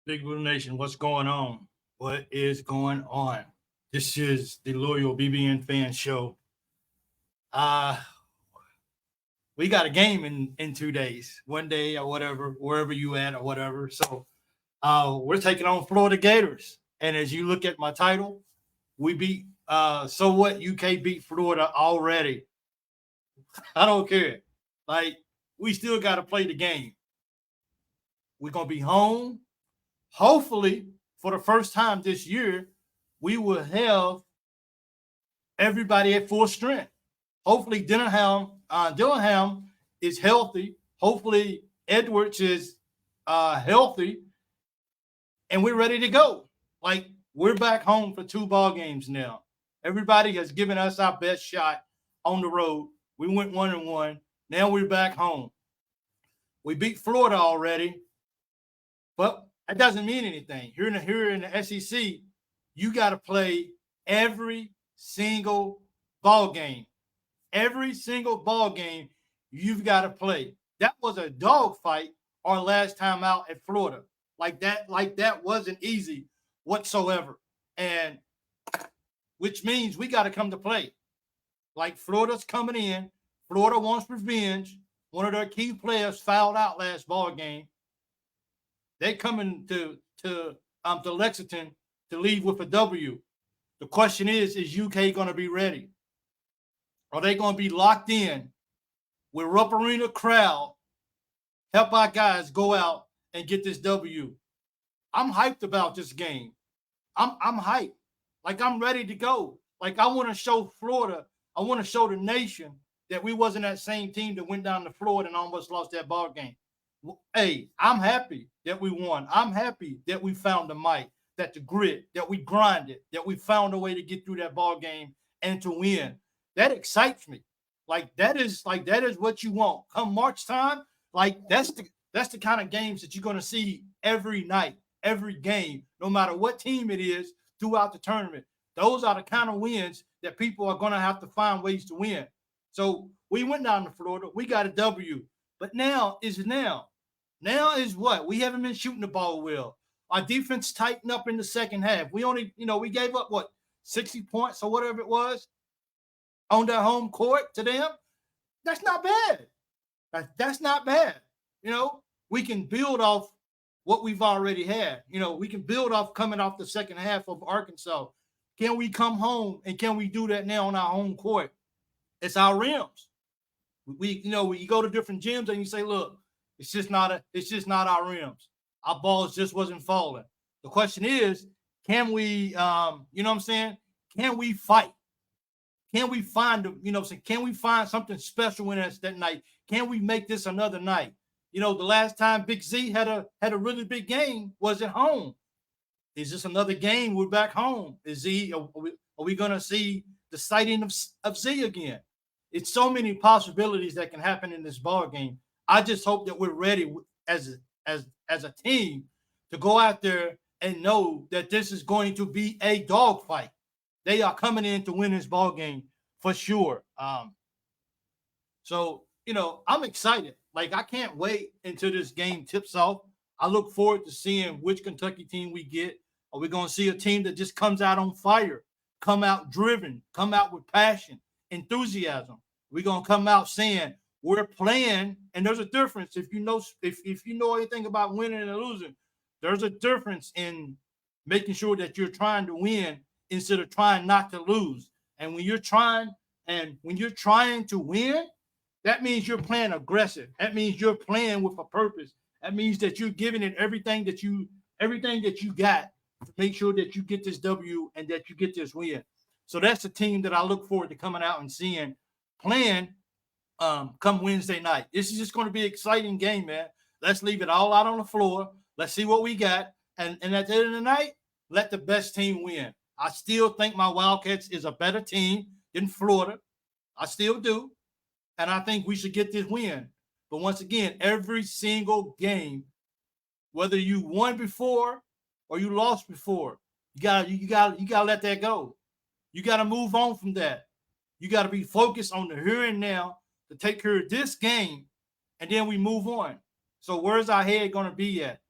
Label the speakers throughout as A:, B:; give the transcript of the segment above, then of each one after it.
A: Big Blue Nation, what's going on? What is going on? This is the Loyal BBN Fan Show. Uh, we got a game in 2 days, one day or whatever, wherever you at or whatever. So we're taking on Florida Gators. And as you look at my title, we beat so what? UK beat Florida already. I don't care. Like, we still got to play the game. We're gonna be home. Hopefully, for the first time this year, we will have everybody at full strength. Hopefully, Dillingham is healthy. Hopefully, Edwards is healthy, and we're ready to go. Like, we're back home for 2 ball games now. Everybody has given us our best shot on the road. We went 1-1. Now we're back home. We beat Florida already, but that doesn't mean anything. Here in the SEC, you got to play every single ball game. Every single ball game you've got to play. That was a dogfight our last time out at Florida. Like that wasn't easy whatsoever. And which means we got to come to play. Like, Florida's coming in. Florida wants revenge. One of their key players fouled out last ball game. They coming to Lexington to leave with a W. The question is UK going to be ready? Are they going to be locked in with Rupp Arena crowd? Help our guys go out and get this W. I'm hyped about this game. I'm hyped. Like, I'm ready to go. Like, I want to show Florida. I want to show the nation that we wasn't that same team that went down to Florida and almost lost that ball game. Hey, I'm happy that we won. I'm happy that we found the might, that the grit, that we grinded, that we found a way to get through that ball game and to win. That excites me. That is what you want. Come March time, that's the kind of games that you're going to see every night, every game, no matter what team it is throughout the tournament. Those are the kind of wins that people are going to have to find ways to win. So we went down to Florida. We got a W. But now is now. Now is what? We haven't been shooting the ball well. Our defense tightened up in the second half. We only, we gave up 60 points or whatever it was on their home court to them. That's not bad. That's not bad. We can build off what we've already had. We can build off coming off the second half of Arkansas. Can we come home and can we do that now on our home court? It's our rims. We go to different gyms and you say, look, it's just not our rims. Our balls just wasn't falling. The question is, can we, can we fight? Can we find, can we find something special in us that night? Can we make this another night? The last time Big Z had a really big game was at home. Is this another game? We're back home. Are we going to see the sighting of Z again? It's so many possibilities that can happen in this ball game. I just hope that we're ready as a team to go out there and know that this is going to be a dogfight. They are coming in to win this ball game for sure. So I'm excited. Like, I can't wait until this game tips off. I look forward to seeing which Kentucky team we get. Are we going to see a team that just comes out on fire, come out driven, come out with passion, enthusiasm? We're going to come out saying we're playing, and there's a difference. If you know anything about winning and losing, there's a difference in making sure that you're trying to win instead of trying not to lose. And when you're trying to win, that means you're playing aggressive. That means you're playing with a purpose. That means that you're giving it everything that you got to make sure that you get this W and that you get this win. So that's the team that I look forward to coming out and seeing playing come Wednesday night. This is just going to be an exciting game, man. Let's leave it all out on the floor. Let's see what we got. And at the end of the night, let the best team win. I still think my Wildcats is a better team than Florida. I still do. And I think we should get this win. But once again, every single game, whether you won before or you lost before, you gotta let that go. You gotta move on from that. You gotta be focused on the here and now to take care of this game, and then we move on. So where's our head gonna be at?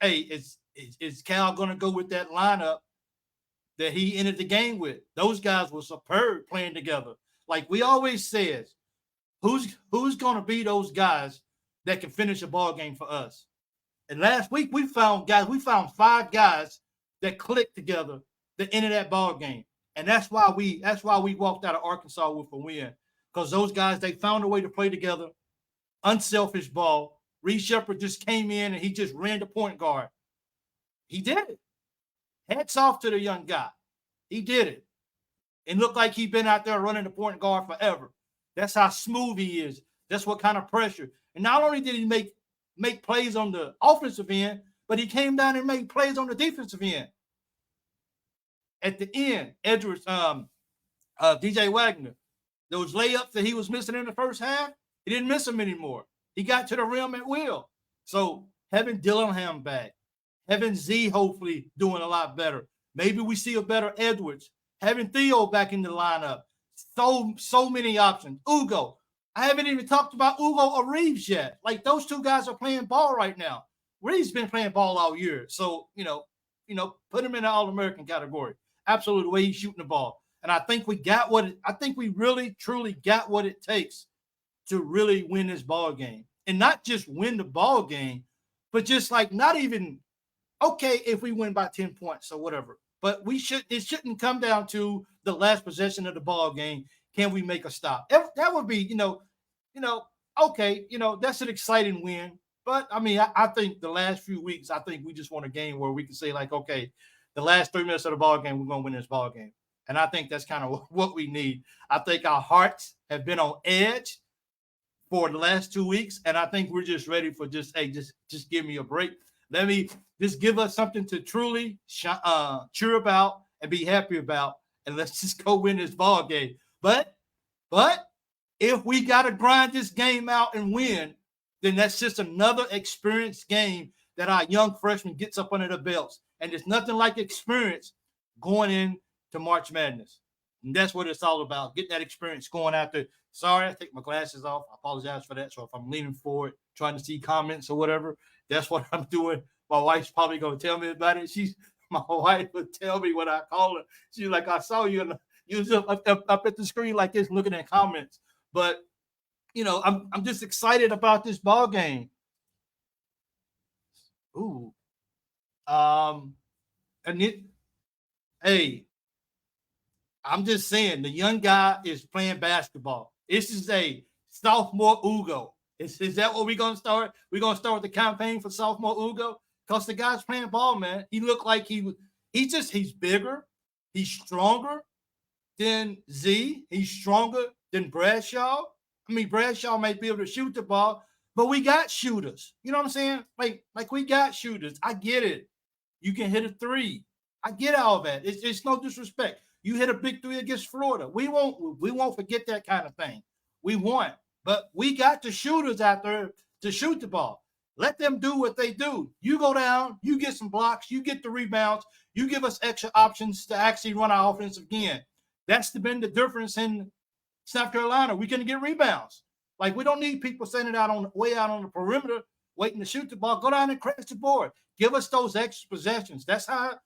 A: Hey, is Cal going to go with that lineup that he ended the game with? Those guys were superb playing together. Like we always says, who's going to be those guys that can finish a ball game for us? And last week we found 5 guys that clicked together that ended that ball game. And that's why we walked out of Arkansas with a win. Because those guys, they found a way to play together, unselfish ball. Reed Sheppard just came in and he just ran the point guard. He did it. Hats off to the young guy. He did it. It looked like he'd been out there running the point guard forever. That's how smooth he is. That's what kind of pressure. And not only did he make plays on the offensive end, but he came down and made plays on the defensive end. At the end, Edwards, DJ Wagner, those layups that he was missing in the first half, he didn't miss them anymore. He got to the rim at will. So having Dillingham back, having Z hopefully doing a lot better. Maybe we see a better Edwards. Having Theo back in the lineup. So many options. Ugo. I haven't even talked about Ugo or Reeves yet. Like those two guys are playing ball right now. Reeves been playing ball all year. So, put him in the All-American category. Absolutely the way he's shooting the ball. And I think we really, truly got what it takes to really win this ball game. And not just win the ball game, but just like not even, okay, if we win by 10 points or whatever. But it shouldn't come down to the last possession of the ball game. Can we make a stop? That would be, okay, that's an exciting win. But I mean, I think the last few weeks, I think we just want a game where we can say, like, okay, the last 3 minutes of the ball game, we're going to win this ball game. And I think that's kind of what we need. I think our hearts have been on edge for the last 2 weeks. And I think we're just ready for just give me a break. Let me just give us something to truly cheer about and be happy about. And let's just go win this ball game. But if we got to grind this game out and win, then that's just another experienced game that our young freshmen gets up under the belts. And there's nothing like experience going into March Madness. And that's what it's all about, getting that experience going out there. Sorry, I take my glasses off. I apologize for that. So if I'm leaning forward, trying to see comments or whatever, that's what I'm doing. My wife's probably going to tell me about it. My wife would tell me when I call her. She's like, I saw you, and you was up at the screen like this looking at comments. But, I'm just excited about this ball game. Ooh. Hey, I'm just saying the young guy is playing basketball. This is a sophomore Ugo. Is that what we're going to start? We're going to start the campaign for sophomore Ugo? Because the guy's playing ball, man. He looked like he's bigger. He's stronger than Z. He's stronger than Bradshaw. I mean, Bradshaw may be able to shoot the ball, but we got shooters. You know what I'm saying? Like we got shooters. I get it. You can hit a 3. I get all that. It's no disrespect. You hit a big 3 against Florida. We won't forget that kind of thing. We won. But we got the shooters out there to shoot the ball. Let them do what they do. You go down, you get some blocks, you get the rebounds, you give us extra options to actually run our offense again. That's been the difference in South Carolina. We're going to get rebounds. Like, we don't need people sending way out on the perimeter waiting to shoot the ball. Go down and crash the board. Give us those extra possessions. That's how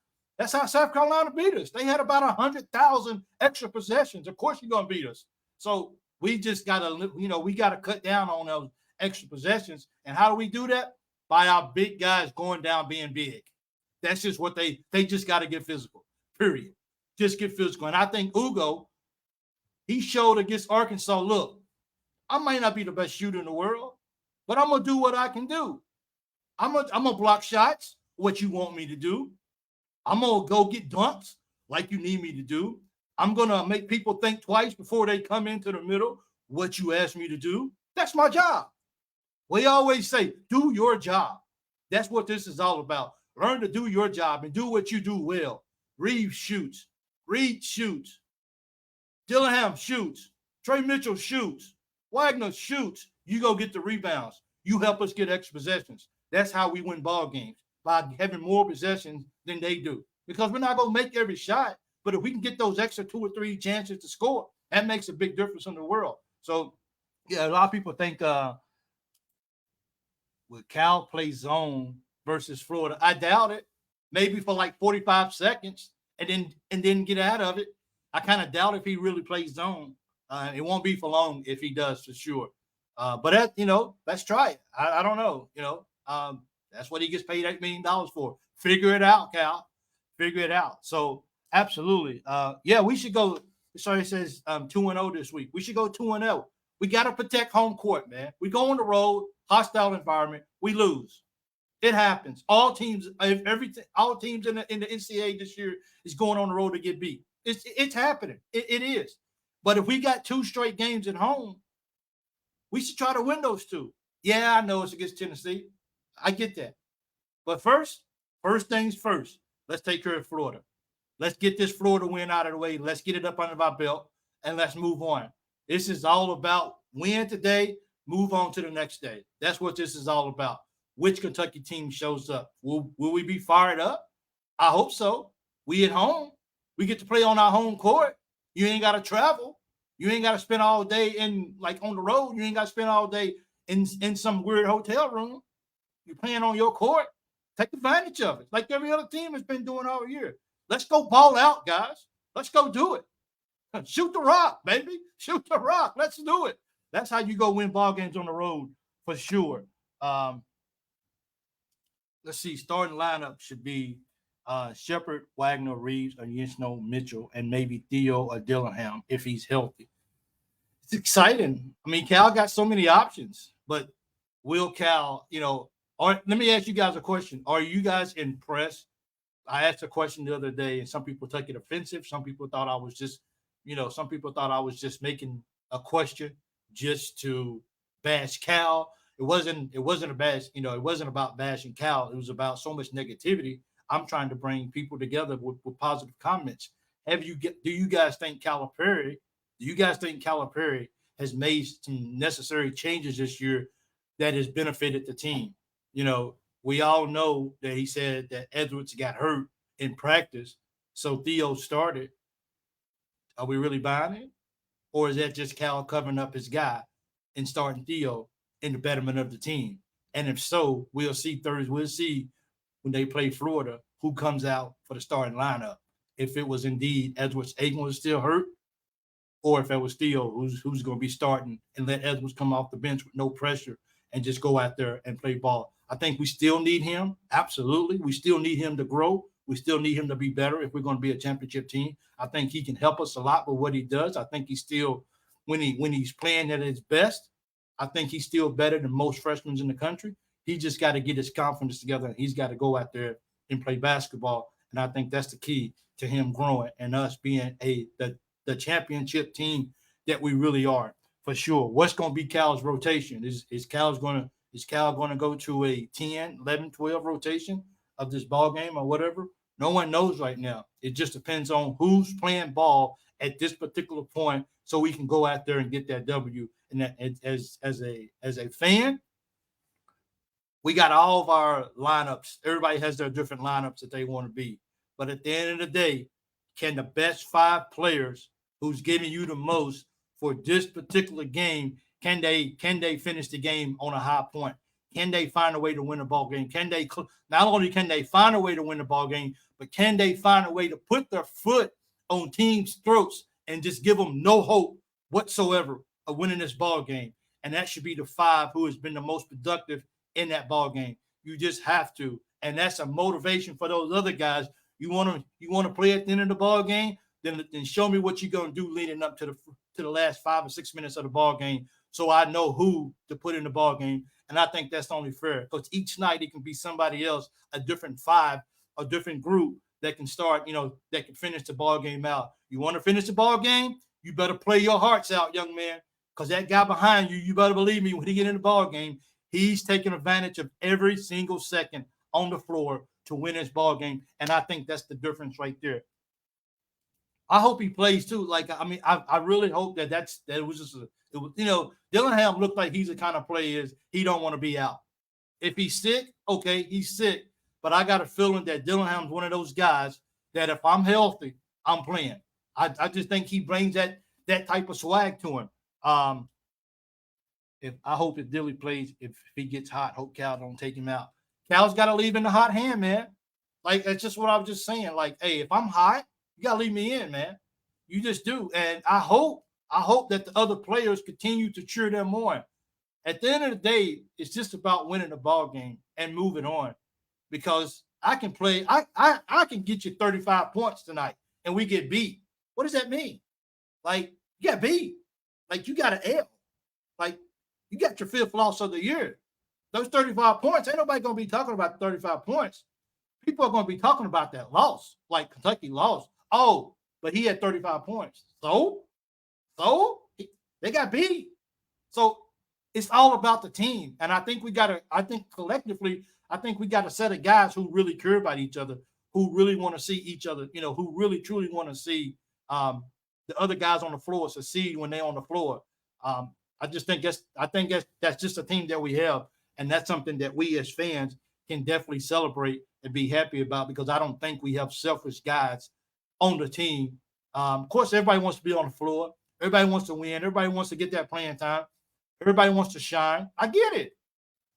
A: South Carolina beat us. They had about 100,000 extra possessions. Of course, you're going to beat us. So we just got to, we got to cut down on those extra possessions. And how do we do that? By our big guys going down being big. That's just what they just got to get physical, period. Just get physical. And I think Ugo, he showed against Arkansas, look, I might not be the best shooter in the world, but I'm going to do what I can do. I'm going to block shots, what you want me to do. I'm going to go get dunks like you need me to do. I'm going to make people think twice before they come into the middle, what you asked me to do. That's my job. We always say, do your job. That's what this is all about. Learn to do your job and do what you do well. Reeves shoots. Reed shoots. Dillingham shoots. Trey Mitchell shoots. Wagner shoots. You go get the rebounds. You help us get extra possessions. That's how we win ball games, by having more possessions than they do. Because we're not going to make every shot, but if we can get those extra 2 or 3 chances to score, that makes a big difference in the world. So, yeah, a lot of people think would Cal play zone versus Florida. I doubt it. Maybe for like 45 seconds and then get out of it. I kind of doubt if he really plays zone. It won't be for long if he does for sure. But let's try it. I don't know. That's what he gets paid $8 million for. Figure it out, Cal. Figure it out. So absolutely. Yeah, we should go. Sorry, it says 2-0 this week. We should go 2-0. We got to protect home court, man. We go on the road, hostile environment. We lose. It happens. All teams, all teams in the NCAA this year is going on the road to get beat. It's happening. It is. But if we got 2 straight games at home, we should try to win those 2. Yeah, I know it's against Tennessee. I get that. But first things first. Let's take care of Florida. Let's get this Florida win out of the way. Let's get it up under our belt, and let's move on. This is all about win today, move on to the next day. That's what this is all about. Which Kentucky team shows up? Will we be fired up? I hope so. We at home. We get to play on our home court. You ain't got to travel. You ain't got to spend all day on the road. You ain't got to spend all day in some weird hotel room. You're playing on your court. Take advantage of it, like every other team has been doing all year. Let's go ball out, guys. Let's go do it. Shoot the rock, baby. Shoot the rock. Let's do it. That's how you go win ball games on the road for sure. Let's see. Starting lineup should be Shepard, Wagner, Reeves, Yensno, Mitchell, and maybe Theo or Dillingham if he's healthy. It's exciting. I mean, Cal got so many options, but will Cal, let me ask you guys a question. Are you guys impressed? I asked a question the other day, and some people took it offensive. Some people thought I was just, making a question just to bash Cal. It wasn't a bash, it wasn't about bashing Cal. It was about so much negativity. I'm trying to bring people together with positive comments. Do you guys think Calipari has made some necessary changes this year that has benefited the team? We all know that he said that Edwards got hurt in practice, so Theo started. Are we really buying it? Or is that just Cal covering up his guy and starting Theo in the betterment of the team? And if so, we'll see Thursday. We'll see when they play Florida who comes out for the starting lineup. If it was indeed Edwards Aiken was still hurt, or if it was Theo who's going to be starting and let Edwards come off the bench with no pressure and just go out there and play ball. I think we still need him. Absolutely. We still need him to grow. We still need him to be better if we're going to be a championship team. I think he can help us a lot with what he does. I think he's still, when he's playing at his best, I think he's still better than most freshmen in the country. He just got to get his confidence together. He's got to go out there and play basketball. And I think that's the key to him growing and us being the championship team that we really are, for sure. What's going to be Cal's rotation? Is Cal going to go to a 10, 11, 12 rotation of this ball game or whatever? No one knows right now. It just depends on who's playing ball at this particular point, so we can go out there and get that W. And that, as a fan, we got all of our lineups. Everybody has their different lineups that they want to be. But at the end of the day, can the best 5 players who's giving you the most for this particular game, can they finish the game on a high point? Can they find a way to win a ball game? Not only can they find a way to win the ball game, but can they find a way to put their foot on teams' throats and just give them no hope whatsoever of winning this ball game? And that should be the 5 who has been the most productive in that ball game. You just have to, and that's a motivation for those other guys. You want to play at the end of the ball game, then show me what you're going to do leading up to the last 5 or 6 minutes of the ball game, so I know who to put in the ball game. And I think that's only fair, because each night it can be somebody else, a different 5, a different group that can start, that can finish the ball game out. You want to finish the ball game? You better play your hearts out, young man, because that guy behind you, you better believe me, when he get in the ball game, he's taking advantage of every single second on the floor to win his ball game. And I think that's the difference right there. I hope he plays too. I really hope that was just Dillingham looked like he's the kind of player he don't want to be out. If he's sick, okay, he's sick. But I got a feeling that Dillingham's one of those guys that if I'm healthy, I'm playing. I just think he brings that type of swag to him. I hope that Dilly plays. If he gets hot, hope Cal don't take him out. Cal's got to leave in the hot hand, man. Like, that's just what I was just saying. Like, hey, if I'm hot, you got to leave me in, man. You just do. And I hope that the other players continue to cheer them on. At the end of the day, it's just about winning the ball game and moving on. Because I can play, I can get you 35 points tonight and we get beat. What does that mean? Like, you got beat. Like, you got an L. Like, you got your 5th loss of the year. Those 35 points, ain't nobody going to be talking about 35 points. People are going to be talking about that loss, like Kentucky lost. Oh, but he had 35 points. So they got beat. So it's all about the team. And I think collectively, we got a set of guys who really care about each other, who really want to see each other, who really truly want to see the other guys on the floor succeed when they're on the floor. I think that's just a team that we have. And that's something that we as fans can definitely celebrate and be happy about, because I don't think we have selfish guys on the team. Of course, everybody wants to be on the floor. Everybody wants to win. Everybody wants to get that playing time. Everybody wants to shine. I get it.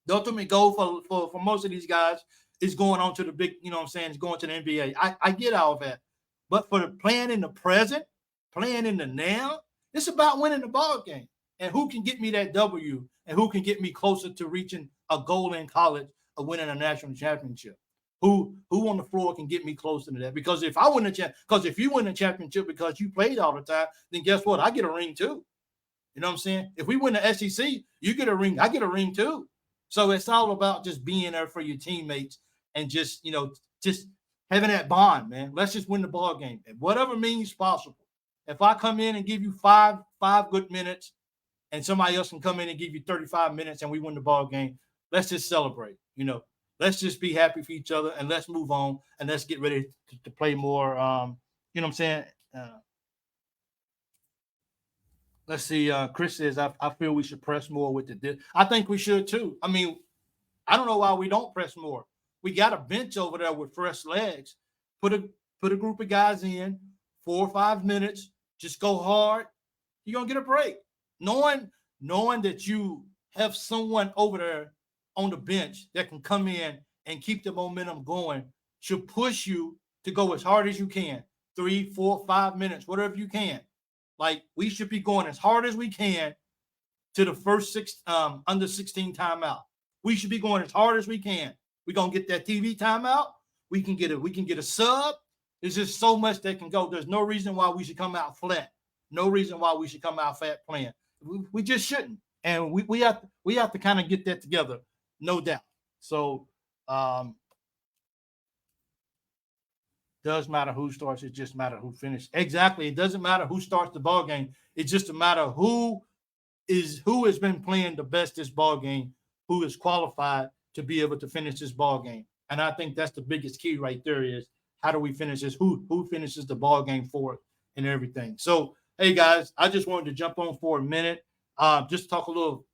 A: The ultimate goal for most of these guys is going on to the big, is going to the NBA. I get all of that. But for the playing in the present, playing in the now, it's about winning the ball game. And who can get me that W, and who can get me closer to reaching a goal in college of winning a national championship? Who on the floor can get me closer to that? Because if you win a championship because you played all the time, then guess what? I get a ring too. You know what I'm saying? If we win the SEC, you get a ring. I get a ring too. So it's all about just being there for your teammates and just having that bond, man. Let's just win the ball game, and whatever means possible. If I come in and give you five good minutes, and somebody else can come in and give you 35 minutes and we win the ball game, let's just celebrate. Let's just be happy for each other, and let's move on, and let's get ready to play more. You know what I'm saying? Let's see. Chris says, I feel we should press more with the. I think we should too. I mean, I don't know why we don't press more. We got a bench over there with fresh legs. Put a group of guys in 4 or 5 minutes. Just go hard. You're gonna get a break. Knowing that you have someone over there on the bench that can come in and keep the momentum going should push you to go as hard as you can. 3, 4, 5 minutes, whatever you can. Like, we should be going as hard as we can to the first under 16 timeout. We should be going as hard as we can. We're gonna get that TV timeout. We can get a sub. There's just so much that can go. There's no reason why we should come out flat. No reason why we should come out flat playing. We just shouldn't. And we have to kind of get that together, no doubt. So does matter who starts, it just matter who finishes. Exactly. It doesn't matter who starts the ball game. It's just a matter who has been playing the best this ball game, who is qualified to be able to finish this ball game. And I think that's the biggest key right there is, how do we finish this? Who finishes the ball game for it and everything. So, hey guys, I just wanted to jump on for a minute, just talk a little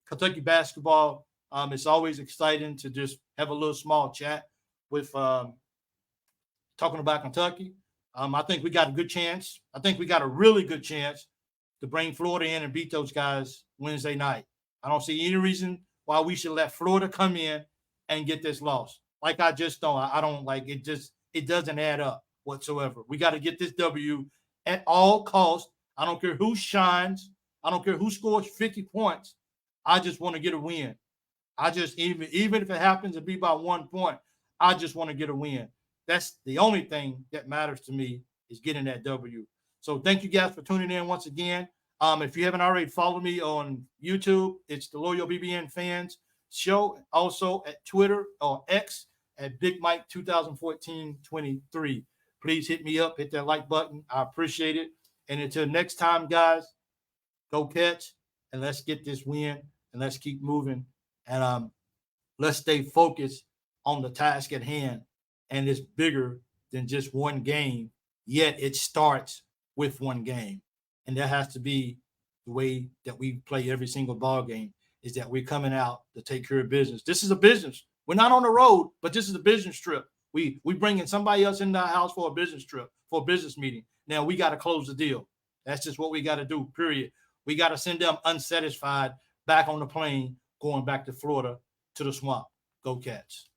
A: Kentucky basketball. It's always exciting to just have a little small chat with talking about Kentucky. I think we got a good chance. I think we got a really good chance to bring Florida in and beat those guys Wednesday night. I don't see any reason why we should let Florida come in and get this loss. Like, I just don't. I don't like it. It doesn't add up whatsoever. We got to get this W at all costs. I don't care who shines. I don't care who scores 50 points. I just want to get a win. I just, even if it happens to be by 1 point, I just want to get a win. That's the only thing that matters to me, is getting that W. So thank you guys for tuning in once again. If you haven't already followed me on YouTube, it's the Loyal BBN Fans Show. Also at Twitter or X at Big Mike 2014-23. Please hit me up, hit that like button. I appreciate it. And until next time, guys, go Cats, and let's get this win, and let's keep moving, and let's stay focused on the task at hand. And it's bigger than just one game, yet it starts with one game. And that has to be the way that we play every single ball game, is that we're coming out to take care of business. This is a business. We're not on the road, but this is a business trip. We bringing somebody else into our house for a business trip, for a business meeting. Now we got to close the deal. That's just what we got to do, period. We got to send them unsatisfied back on the plane, going back to Florida, to the swamp. Go Cats.